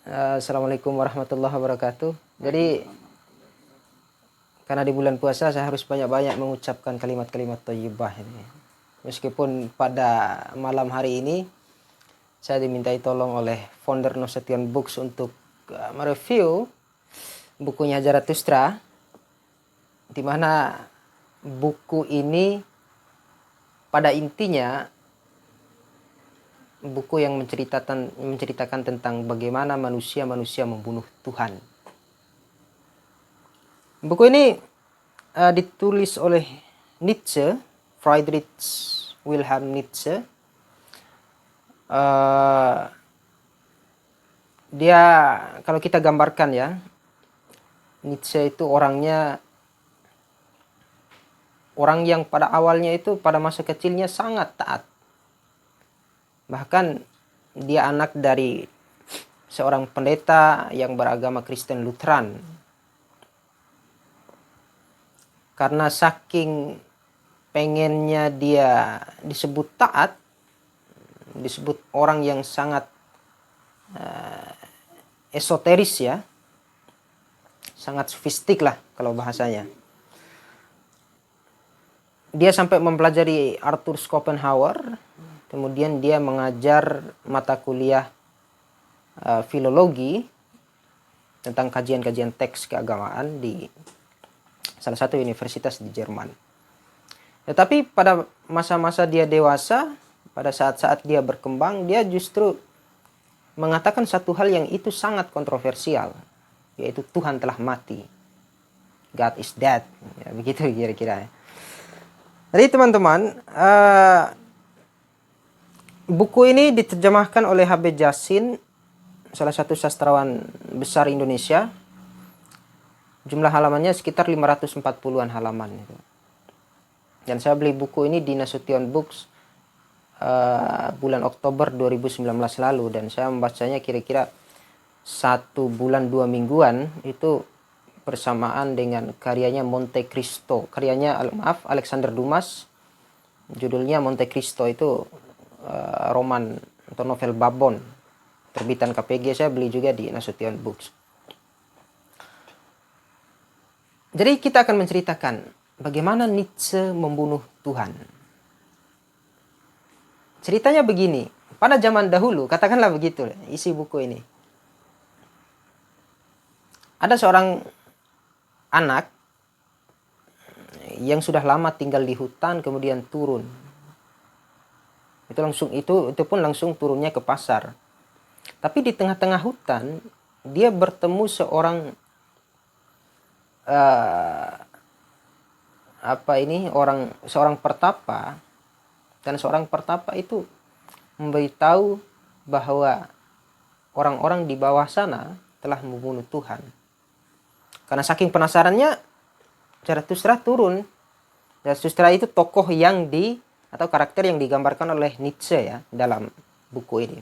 Assalamualaikum warahmatullahi wabarakatuh. Jadi karena di bulan puasa saya harus banyak-banyak mengucapkan kalimat-kalimat thayyibah ini. Meskipun pada malam hari ini saya dimintai tolong oleh founder Nasution Books untuk mereview bukunya Zarathustra, di mana buku ini pada intinya buku yang menceritakan tentang bagaimana manusia membunuh Tuhan. Buku ini ditulis oleh Nietzsche, Friedrich Wilhelm Nietzsche. Dia, kalau kita gambarkan ya, Nietzsche itu orang yang pada awalnya itu pada masa kecilnya sangat taat. Bahkan dia anak dari seorang pendeta yang beragama Kristen Lutheran. Karena saking pengennya dia disebut taat, disebut orang yang sangat esoteris ya, sangat sofistik lah kalau bahasanya. Dia sampai mempelajari Arthur Schopenhauer. Kemudian dia mengajar mata kuliah filologi tentang kajian-kajian teks keagamaan di salah satu universitas di Jerman. Tetapi pada masa-masa dia dewasa, pada saat-saat dia berkembang, dia justru mengatakan satu hal yang itu sangat kontroversial, yaitu Tuhan telah mati. God is dead. Ya, begitu kira-kira. Jadi teman-teman, buku ini diterjemahkan oleh H.B. Jassin, salah satu sastrawan besar Indonesia. Jumlah halamannya sekitar 540-an halaman. Dan saya beli buku ini di Nasution Books bulan Oktober 2019 lalu. Dan saya membacanya kira-kira 1 bulan 2 mingguan. Itu bersamaan dengan karyanya Monte Cristo. Karyanya, Alexander Dumas. Judulnya Monte Cristo, itu roman atau novel Babon, terbitan KPG. Saya beli juga di Nasution Books. Jadi kita akan menceritakan bagaimana Nietzsche membunuh Tuhan. Ceritanya begini, pada zaman dahulu, katakanlah begitu isi buku ini. Ada seorang anak yang sudah lama tinggal di hutan, kemudian turun. Itu pun langsung turunnya ke pasar. Tapi di tengah-tengah hutan dia bertemu seorang seorang pertapa, dan seorang pertapa itu memberitahu bahwa orang-orang di bawah sana telah membunuh Tuhan. Karena saking penasarannya, Zarathustra turun. Zarathustra itu tokoh atau karakter yang digambarkan oleh Nietzsche ya dalam buku ini.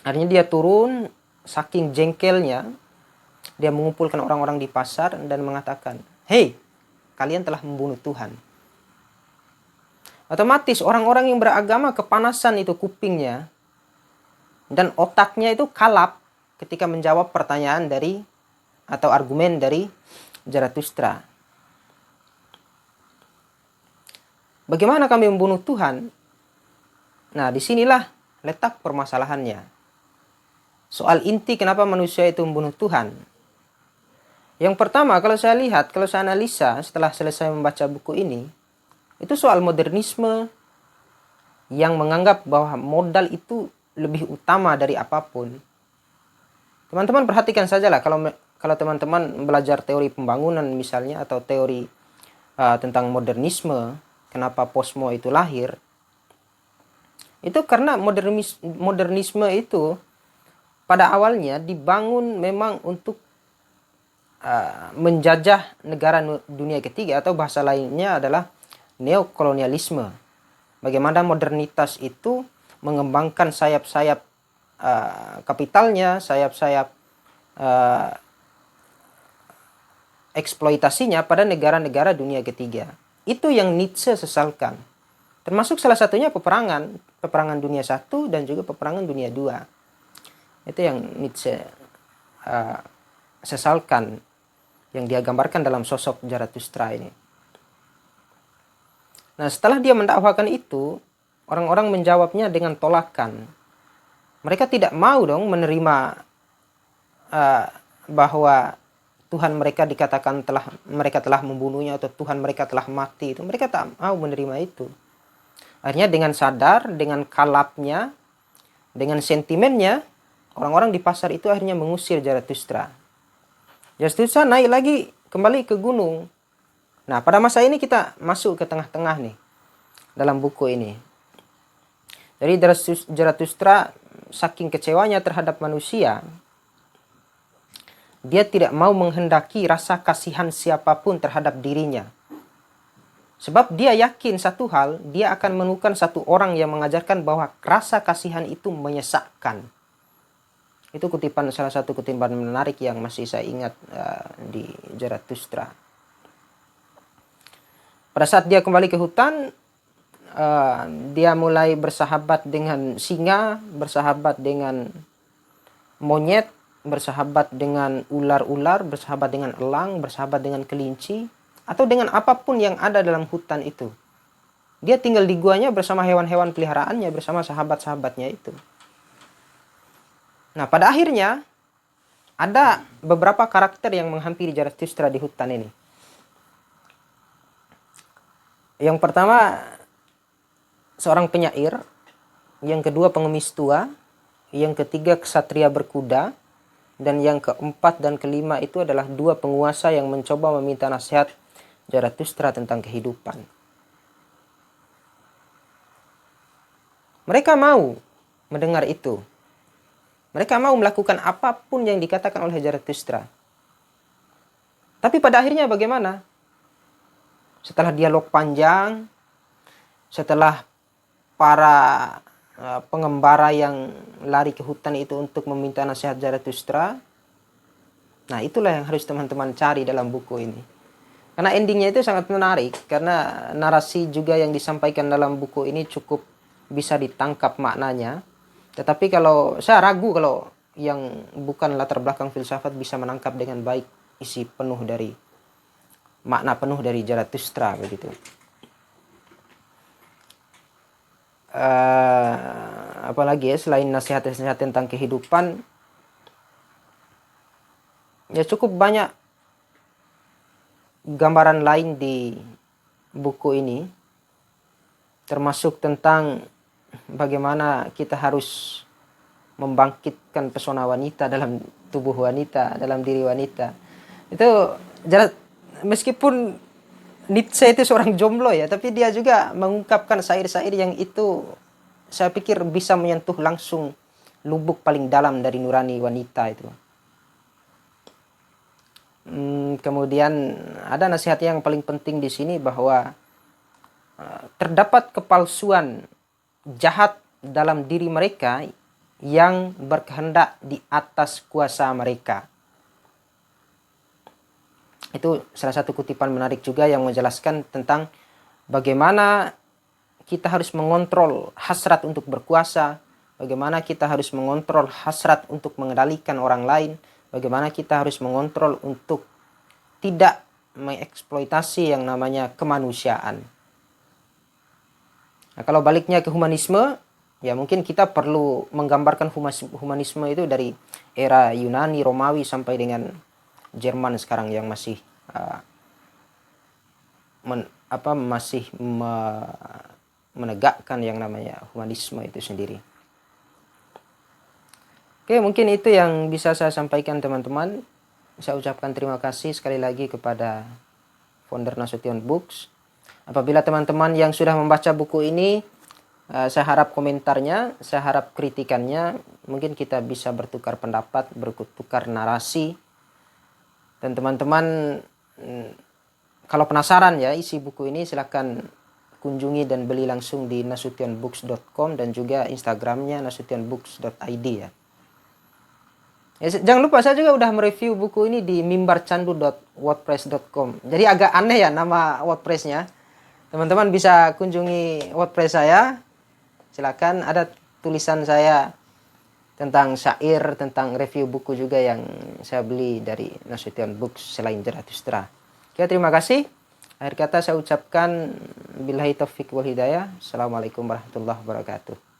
Akhirnya dia turun, saking jengkelnya dia mengumpulkan orang-orang di pasar dan mengatakan, "Hei, kalian telah membunuh Tuhan." Otomatis orang-orang yang beragama kepanasan itu kupingnya dan otaknya itu kalap ketika menjawab pertanyaan atau argumen dari Zarathustra. Bagaimana kami membunuh Tuhan? Nah, disinilah letak permasalahannya. Soal inti kenapa manusia itu membunuh Tuhan. Yang pertama, kalau saya analisa setelah selesai membaca buku ini, itu soal modernisme yang menganggap bahwa modal itu lebih utama dari apapun. Teman-teman perhatikan sajalah kalau teman-teman belajar teori pembangunan misalnya, atau teori tentang modernisme, kenapa posmo itu lahir. Itu karena modernisme itu pada awalnya dibangun memang untuk menjajah negara dunia ketiga, atau bahasa lainnya adalah neokolonialisme. Bagaimana modernitas itu mengembangkan sayap-sayap kapitalnya, sayap-sayap eksploitasinya pada negara-negara dunia ketiga. Itu yang Nietzsche sesalkan. Termasuk salah satunya peperangan dunia I dan juga peperangan dunia II. Itu yang Nietzsche sesalkan, yang dia gambarkan dalam sosok Zarathustra ini. Nah, setelah dia mendakwakan itu, orang-orang menjawabnya dengan tolakan. Mereka tidak mau dong menerima bahwa Tuhan mereka dikatakan mereka telah membunuhnya, atau Tuhan mereka telah mati. Itu mereka tak mau menerima itu. Akhirnya dengan sadar, dengan kalapnya, dengan sentimennya, orang-orang di pasar itu akhirnya mengusir Zarathustra. Zarathustra naik lagi kembali ke gunung. Nah, pada masa ini kita masuk ke tengah-tengah nih dalam buku ini. Jadi Zarathustra saking kecewanya terhadap manusia, dia tidak mau menghendaki rasa kasihan siapapun terhadap dirinya. Sebab dia yakin satu hal, dia akan menemukan satu orang yang mengajarkan bahwa rasa kasihan itu menyesakkan. Itu salah satu kutipan menarik yang masih saya ingat di Zarathustra. Pada saat dia kembali ke hutan, dia mulai bersahabat dengan singa, bersahabat dengan monyet, bersahabat dengan ular-ular, bersahabat dengan elang, bersahabat dengan kelinci, atau dengan apapun yang ada dalam hutan itu. Dia tinggal di guanya bersama hewan-hewan peliharaannya, bersama sahabat-sahabatnya itu. Nah, pada akhirnya ada beberapa karakter yang menghampiri Zarathustra di hutan ini. Yang pertama, seorang penyair. Yang kedua, pengemis tua. Yang ketiga, ksatria berkuda. Dan yang keempat dan kelima itu adalah dua penguasa yang mencoba meminta nasihat Zarathustra tentang kehidupan. Mereka mau mendengar itu. Mereka mau melakukan apapun yang dikatakan oleh Zarathustra. Tapi pada akhirnya bagaimana? Setelah dialog panjang, setelah para pengembara yang lari ke hutan itu untuk meminta nasihat Zarathustra. Nah, itulah yang harus teman-teman cari dalam buku ini. Karena endingnya itu sangat menarik, karena narasi juga yang disampaikan dalam buku ini cukup bisa ditangkap maknanya. Tetapi kalau saya ragu kalau yang bukan latar belakang filsafat bisa menangkap dengan baik isi penuh dari makna penuh dari Zarathustra begitu. Apalagi ya, selain nasihat-nasihat tentang kehidupan, ya cukup banyak gambaran lain di buku ini, termasuk tentang bagaimana kita harus membangkitkan pesona wanita dalam tubuh wanita, dalam diri wanita. Itu meskipun Nietzsche itu seorang jomblo ya, tapi dia juga mengungkapkan syair-syair yang itu saya pikir bisa menyentuh langsung lubuk paling dalam dari nurani wanita itu. Kemudian ada nasihat yang paling penting di sini bahwa terdapat kepalsuan jahat dalam diri mereka yang berkehendak di atas kuasa mereka. Itu salah satu kutipan menarik juga yang menjelaskan tentang bagaimana kita harus mengontrol hasrat untuk berkuasa, bagaimana kita harus mengontrol hasrat untuk mengendalikan orang lain, bagaimana kita harus mengontrol untuk tidak mengeksploitasi yang namanya kemanusiaan. Nah, kalau baliknya ke humanisme, ya mungkin kita perlu menggambarkan humanisme itu dari era Yunani, Romawi sampai dengan Jerman sekarang yang masih menegakkan yang namanya humanisme itu sendiri. Oke, mungkin itu yang bisa saya sampaikan teman-teman. Saya ucapkan terima kasih sekali lagi kepada founder Nasution Books. Apabila teman-teman yang sudah membaca buku ini, saya harap komentarnya, saya harap kritikannya. Mungkin kita bisa bertukar pendapat, bertukar narasi. Dan teman-teman kalau penasaran ya isi buku ini, silakan kunjungi dan beli langsung di nasutionbooks.com dan juga Instagramnya nasutionbooks.id ya. Jangan lupa saya juga udah mereview buku ini di mimbarcandu.wordpress.com. Jadi agak aneh ya nama WordPress-nya. Teman-teman bisa kunjungi WordPress saya. Silakan, ada tulisan saya tentang syair, tentang review buku juga yang saya beli dari Nasution Books selain Zarathustra. Oke, terima kasih. Akhir kata saya ucapkan billahi taufiq wal hidayah. Assalamualaikum warahmatullahi wabarakatuh.